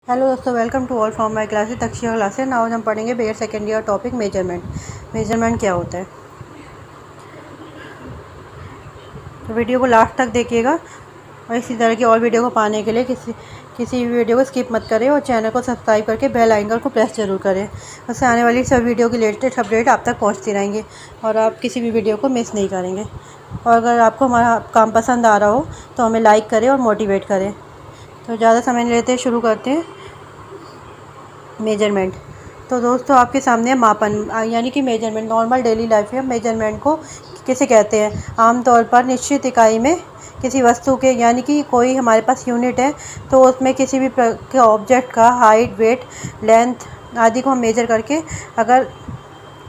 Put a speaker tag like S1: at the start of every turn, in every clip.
S1: Hello दोस्तों, welcome to all from my classes तक्षिया classes. Now हम पढ़ेंगे BA second year topic measurement. Measurement क्या होता है, तो वीडियो को लास्ट तक देखिएगा। और इसी तरह की और वीडियो को पाने के लिए किसी भी वीडियो को स्किप मत करें और चैनल को सब्सक्राइब करके बेल आइकन को प्रेस जरूर करें। उससे आने वाली सब वीडियो की लेटेस्ट अपडेट आप तक पहुँचती रहेंगे और आप किसी भी वीडियो को मिस नहीं करेंगे। और अगर आपको हमारा काम पसंद आ रहा हो तो हमें लाइक करें और मोटिवेट करें। तो ज़्यादा समय नहीं लेते, शुरू करते हैं। मेजरमेंट तो दोस्तों आपके सामने मापन यानी कि मेजरमेंट नॉर्मल डेली लाइफ में मेजरमेंट को किसे कहते हैं। आमतौर पर निश्चित इकाई में किसी वस्तु के यानी कि कोई हमारे पास यूनिट है तो उसमें किसी भी ऑब्जेक्ट का हाइट, वेट, लेंथ आदि को हम मेजर करके अगर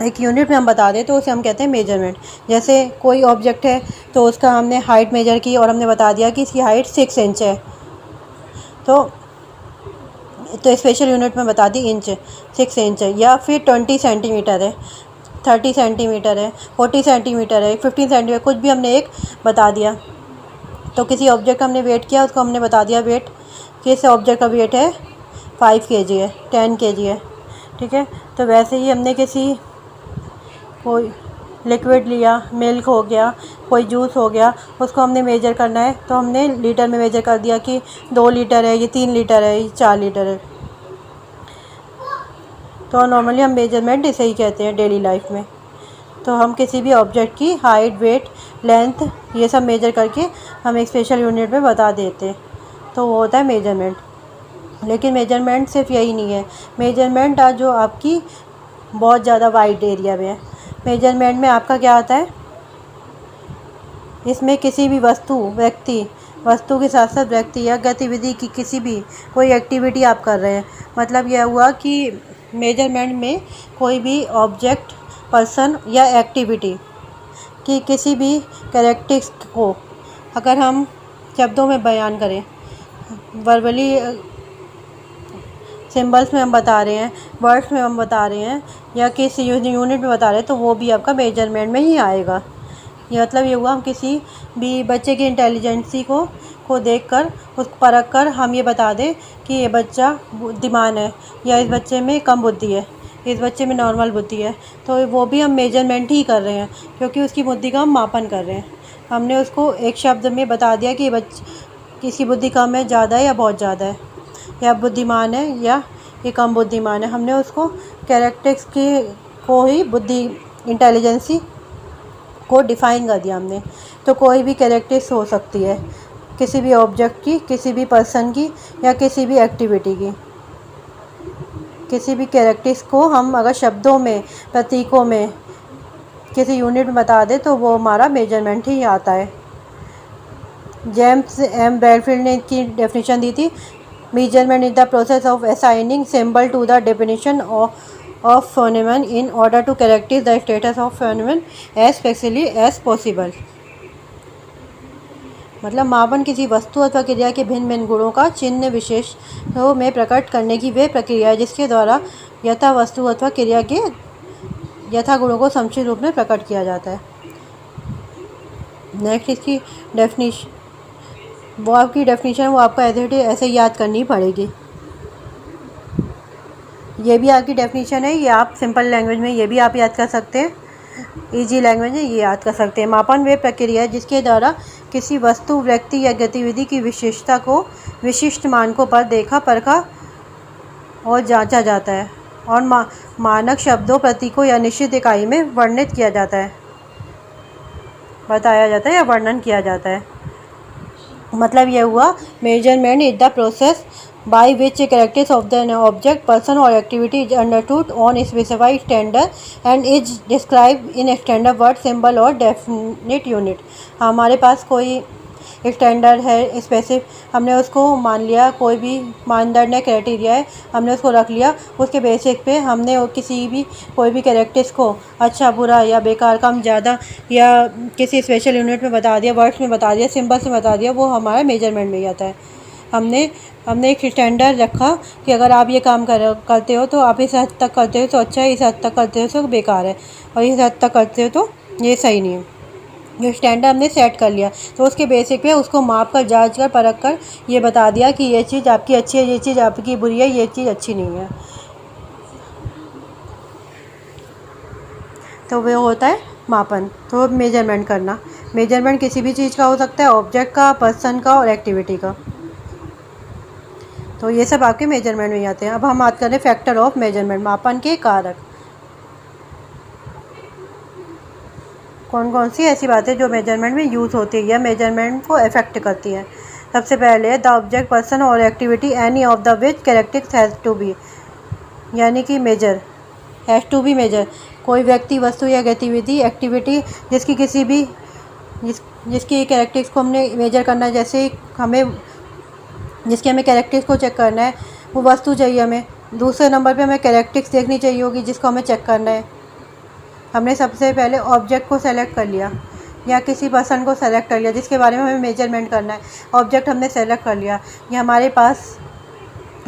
S1: एक यूनिट में हम बता दें तो उसे हम कहते हैं मेजरमेंट। जैसे कोई ऑब्जेक्ट है तो उसका हमने हाइट मेजर की और हमने बता दिया कि इसकी हाइट 6 इंच है, तो स्पेशल यूनिट में बता दी इंच, 6 इंच है। या फिर 20 सेंटीमीटर है, 30 सेंटीमीटर है, 40 सेंटीमीटर है, 15 सेंटीमीटर, कुछ भी हमने एक बता दिया। तो किसी ऑब्जेक्ट का हमने वेट किया, उसको हमने बता दिया वेट कि इस ऑब्जेक्ट का वेट है 5 kg है, 10 kg है, ठीक है। तो वैसे ही हमने किसी कोई लिक्विड लिया, मिल्क हो गया, कोई जूस हो गया, उसको हमने मेजर करना है तो हमने लीटर में मेजर कर दिया कि 2 लीटर है, ये 3 लीटर है, ये 4 लीटर है। तो नॉर्मली हम मेजरमेंट इसे ही कहते हैं डेली लाइफ में। तो हम किसी भी ऑब्जेक्ट की हाइट, वेट, लेंथ ये सब मेजर करके हम एक स्पेशल यूनिट में बता देते हैं, तो वो होता है मेजरमेंट। लेकिन मेजरमेंट सिर्फ यही नहीं है, मेजरमेंट जो आपकी बहुत ज़्यादा वाइड एरिया में है। मेजरमेंट में आपका क्या आता है, इसमें किसी भी वस्तु के साथ साथ व्यक्ति या गतिविधि की किसी भी कोई एक्टिविटी आप कर रहे हैं। मतलब यह हुआ कि मेजरमेंट में कोई भी ऑब्जेक्ट, पर्सन या एक्टिविटी की किसी भी कैरेक्टरिस्टिक्स को अगर हम शब्दों में बयान करें, वर्बली सिंबल्स में हम बता रहे हैं, वर्ड्स में हम बता रहे हैं या किसी यूनिट में बता रहे हैं, तो वो भी आपका मेजरमेंट में ही आएगा। ये मतलब ये हुआ हम किसी भी बच्चे की इंटेलिजेंसी को देखकर उस परख कर हम ये बता दें कि ये बच्चा बुद्धिमान है या इस बच्चे में कम बुद्धि है, इस बच्चे में नॉर्मल बुद्धि है, तो वो भी हम मेजरमेंट ही कर रहे हैं क्योंकि उसकी बुद्धि का हम मापन कर रहे हैं। हमने उसको एक शब्द में बता दिया कि किसकी बुद्धि कम है, ज़्यादा है या बहुत ज़्यादा है, या बुद्धिमान है या ये कम बुद्धिमान है। हमने उसको कैरेक्टरिस्टिक्स को ही बुद्धि, इंटेलिजेंसी को डिफ़ाइन कर दिया हमने। तो कोई भी कैरेक्टरिस्टिक्स हो सकती है किसी भी ऑब्जेक्ट की, किसी भी पर्सन की या किसी भी एक्टिविटी की। किसी भी कैरेक्टरिस्टिक्स को हम अगर शब्दों में, प्रतीकों में, किसी यूनिट में बता दें तो वो हमारा मेजरमेंट ही आता है। जेम्स एम ब्रैडफील्ड ने इसकी डेफिनेशन दी थी, measurement is the process of assigning symbol to the definition of phenomenon in order to characterize the status of phenomenon as specially as possible। मतलब मापन किसी वस्तु अथवा क्रिया के भिन्न भिन्न गुणों का चिन्ह विशेषों में प्रकट करने की वे प्रक्रिया है जिसके द्वारा यथा वस्तु अथवा क्रिया के यथा गुणों को संक्षिप्त रूप में प्रकट किया जाता है। नेक्स्ट इसकी डेफिनेशन, वो आपकी डेफिनेशन वो आपको ऐसे याद करनी पड़ेगी। ये भी आपकी डेफिनेशन है, ये आप सिंपल लैंग्वेज में ये भी आप याद कर सकते हैं, इजी लैंग्वेज में ये याद कर सकते हैं। मापन वे प्रक्रिया है जिसके द्वारा किसी वस्तु, व्यक्ति या गतिविधि की विशेषता को विशिष्ट मानकों पर देखा, परखा और जांचा जाता है और मानक शब्दों, प्रतीकों या निश्चित इकाई में वर्णित किया जाता है, बताया जाता है या वर्णन किया जाता है। मतलब यह हुआ measurement is the process by which a characteristics of the object, person or activity is understood on a specified standard and is described in a standard word, symbol or definite unit। हमारे पास कोई standard है, specific, हमने उसको मान लिया, कोई भी मानदंड है, क्राइटेरिया है, हमने उसको रख लिया। उसके बेसिस पे हमने किसी भी कोई भी कैरेक्टर्स को अच्छा, बुरा या बेकार, कम, ज़्यादा या किसी स्पेशल यूनिट में बता दिया, वर्ड्स में बता दिया, सिंबल्स में बता दिया, वो हमारा मेजरमेंट में ही आता है। हमने एक स्टैंडर्ड रखा कि अगर आप ये काम करते हो तो आप इस हद तक करते हो तो अच्छा है, इस हद तक करते हो तो बेकार है, और इस हद तक करते हो तो ये सही नहीं है। जो स्टैंडर्ड हमने सेट कर लिया, तो उसके बेसिक पे उसको माप कर, जांच कर, परख कर ये बता दिया कि ये चीज़ आपकी अच्छी है, ये चीज़ आपकी बुरी है, ये चीज़ अच्छी नहीं है। तो वो होता है मापन। तो मेजरमेंट करना, मेजरमेंट किसी भी चीज़ का हो सकता है, ऑब्जेक्ट का, पर्सन का और एक्टिविटी का। तो ये सब आपके मेजरमेंट में आते हैं। अब हम बात करें फैक्टर ऑफ मेजरमेंट, मापन के कारक। कौन कौन सी ऐसी बातें जो मेजरमेंट में यूज़ होती है या मेजरमेंट को अफेक्ट करती हैं। सबसे पहले द ऑब्जेक्ट, पर्सन और activity any of the which characteristics has to be, यानी कि measure, has to be measure. कोई व्यक्ति, वस्तु या गतिविधि, एक्टिविटी जिसकी किसी भी जिसकी कैरेक्टरिस्टिक्स को हमने मेजर करना है, जैसे हमें जिसके हमें कैरेक्टरिस्टिक्स को चेक करना है, वो वस्तु चाहिए हमें। दूसरे नंबर पे हमें कैरेक्टरिस्टिक्स देखनी चाहिए होगी जिसको हमें चेक करना है। हमने सबसे पहले ऑब्जेक्ट को सेलेक्ट कर लिया या किसी पर्सन को सेलेक्ट कर लिया जिसके बारे में हमें मेजरमेंट करना है। ऑब्जेक्ट हमने सेलेक्ट कर लिया, ये हमारे पास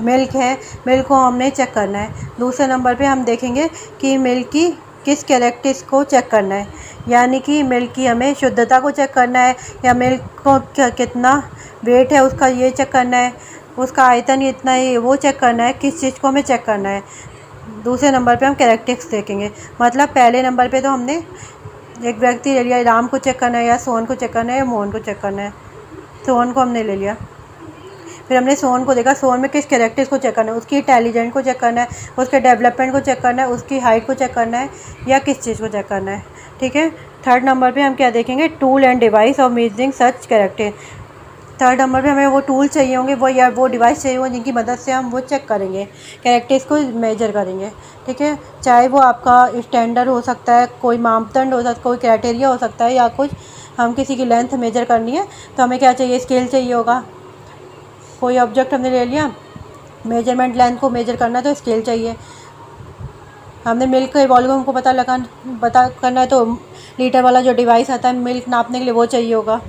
S1: मिल्क है, मिल्क को हमने चेक करना है। दूसरे नंबर पे हम देखेंगे कि मिल्क की किस कैरेक्टरिस्टिक्स को चेक करना है, यानी कि मिल्क की हमें शुद्धता को चेक करना है, या मिल्क को कितना वेट है उसका ये चेक करना है, उसका आयतन इतना है वो चेक करना है, किस चीज़ को हमें चेक करना है। दूसरे नंबर पे हम कैरेक्टरिस्टिक्स देखेंगे। मतलब पहले नंबर पे तो हमने एक व्यक्ति ले लिया, राम को चेक करना है या सोहन को चेक करना है या मोहन को चेक करना है। सोहन को हमने ले लिया, फिर हमने सोहन को देखा, सोहन में किस कैरेक्टर्स को चेक करना है, उसकी इंटेलिजेंट को चेक करना है, उसके डेवलपमेंट को चेक करना है, उसकी हाइट को चेक करना है, या किस चीज़ को चेक करना है। ठीक है। थर्ड नंबर पे हम क्या देखेंगे, tool and device of measuring such character. Third number पे हमें वो टूल चाहिए होंगे, वो या वो डिवाइस चाहिए होंगे जिनकी मदद से हम वो चेक करेंगे, कैरेक्टर्स को मेजर करेंगे। ठीक है। चाहे वो आपका स्टैंडर्ड हो सकता है, कोई मापदंड हो सकता है, कोई क्राइटेरिया हो सकता है, या कुछ हम किसी की लेंथ मेजर करनी है तो हमें क्या चाहिए, स्केल चाहिए होगा। कोई ऑब्जेक्ट हमने ले लिया, मेजरमेंट लेंथ को मेजर करना है तो स्केल चाहिए। हमने मिल्क के वॉल्यूम को पता करना है तो लीटर वाला जो डिवाइस आता है मिल्क नापने के लिए वो चाहिए होगा।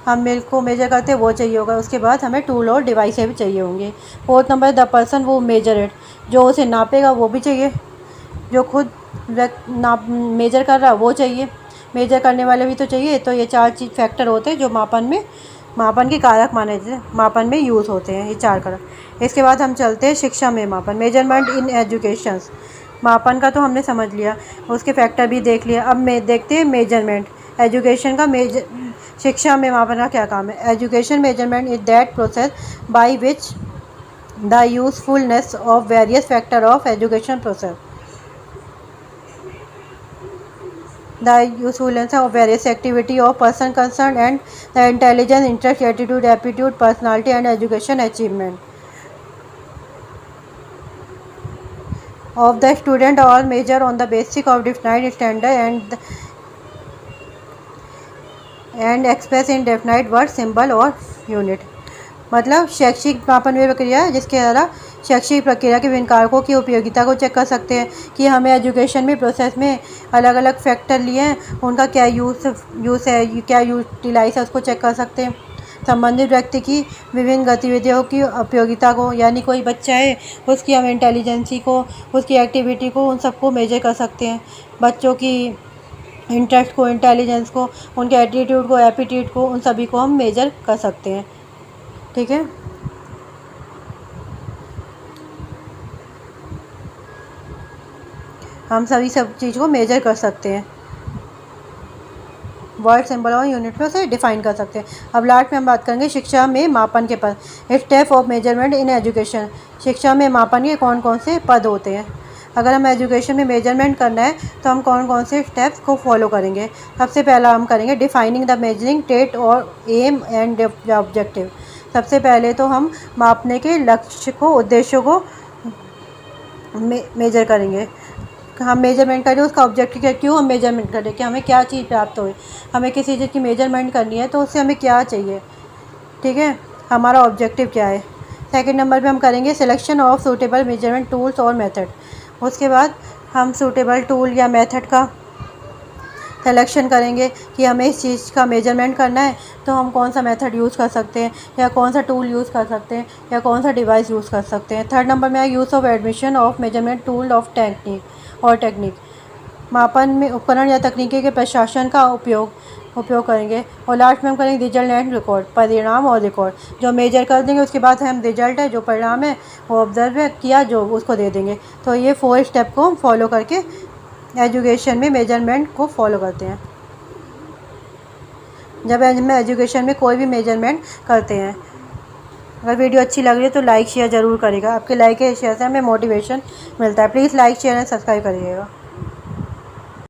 S1: हम मिल्क को मेजर करते हैं वो चाहिए होगा। उसके बाद हमें टूल और डिवाइसें भी चाहिए होंगे। फोर्थ नंबर द पर्सन वो मेजर इट, जो उसे नापेगा वो भी चाहिए, जो खुद मेजर कर रहा है वो चाहिए, मेजर करने वाले भी तो चाहिए। तो ये चार चीज़ फैक्टर होते हैं जो मापन के कारक मापन में यूज़ होते हैं, ये चार कारक। इसके बाद हम चलते हैं शिक्षा में मापन, मेजरमेंट इन एजुकेशन। मापन का तो हमने समझ लिया, उसके फैक्टर भी देख लिया। अब देखते हैं मेजरमेंट, एजुकेशन का शिक्षा में मापन का क्या काम है। Education measurement is that process by which the usefulness of various factor of education process, the usefulness of various activity of person concerned, and the intelligence, interest, attitude, aptitude, personality and education achievement of the student, all measure on the basis of definite standard and express in definite word, symbol और unit। मतलब शैक्षिक मापन वे प्रक्रिया है जिसके द्वारा शैक्षिक प्रक्रिया के विभिन्न कारकों की उपयोगिता को चेक कर सकते हैं कि हमें एजुकेशन में प्रोसेस में अलग अलग फैक्टर लिए हैं, उनका क्या यूज़ है, क्या यूटिलाइज है, उसको चेक कर सकते हैं। संबंधित व्यक्ति की विभिन्न गतिविधियों की उपयोगिता को, यानी कोई बच्चा है उसकी हम इंटेलिजेंसी को, उसकी एक्टिविटी को, उन सबको मेजर कर सकते हैं। बच्चों की इंटरेस्ट को, इंटेलिजेंस को, उनके एटीट्यूड को, एप्टीट्यूड को, उन सभी को हम मेजर कर सकते हैं। ठीक है। हम सभी सब चीज़ को मेजर कर सकते हैं, वर्ड, सिंबल और यूनिट में से डिफाइन कर सकते हैं। अब लास्ट में हम बात करेंगे शिक्षा में मापन के पद, step of measurement in education. शिक्षा में मापन के कौन कौन से पद होते हैं। अगर हम एजुकेशन में मेजरमेंट करना है तो हम कौन कौन से स्टेप्स को फॉलो करेंगे। सबसे पहला हम करेंगे डिफाइनिंग द मेजरिंग टेट और एम एंड ऑब्जेक्टिव। सबसे पहले तो हम मापने के लक्ष्य को, उद्देश्यों को मेजर करेंगे। हम मेजरमेंट करें उसका ऑब्जेक्टिव क्या, क्यों हम मेजरमेंट करें, कि हमें क्या चीज़ प्राप्त हो, हमें किसी चीज़ की मेजरमेंट करनी है तो उससे हमें क्या चाहिए। ठीक है, हमारा ऑब्जेक्टिव क्या है। सेकंड नंबर पे हम करेंगे selection of suitable measurement tools और मेथड। उसके बाद हम सूटेबल टूल या मेथड का सिलेक्शन करेंगे कि हमें इस चीज़ का मेजरमेंट करना है तो हम कौन सा मेथड यूज़ कर सकते हैं, या कौन सा टूल यूज़ कर सकते हैं, या कौन सा डिवाइस यूज़ कर सकते हैं। थर्ड नंबर में use of admission of measurement tool of technique. मापन में उपकरण या तकनीकी के प्रशासन का उपयोग करेंगे। और लास्ट में हम करेंगे रिजल्ट एंड रिकॉर्ड, परिणाम और रिकॉर्ड। जो मेजर कर देंगे उसके बाद हम रिजल्ट है, जो परिणाम है वो ऑब्जर्व किया जो उसको दे देंगे। तो ये 4 स्टेप को हम फॉलो करके एजुकेशन में मेजरमेंट को फॉलो करते हैं, जब हम एजुकेशन में कोई भी मेजरमेंट करते हैं। अगर वीडियो अच्छी लग रही है तो लाइक शेयर ज़रूर करेगा। आपके लाइक शेयर से हमें मोटिवेशन मिलता है। Please like share and subscribe करिएगा।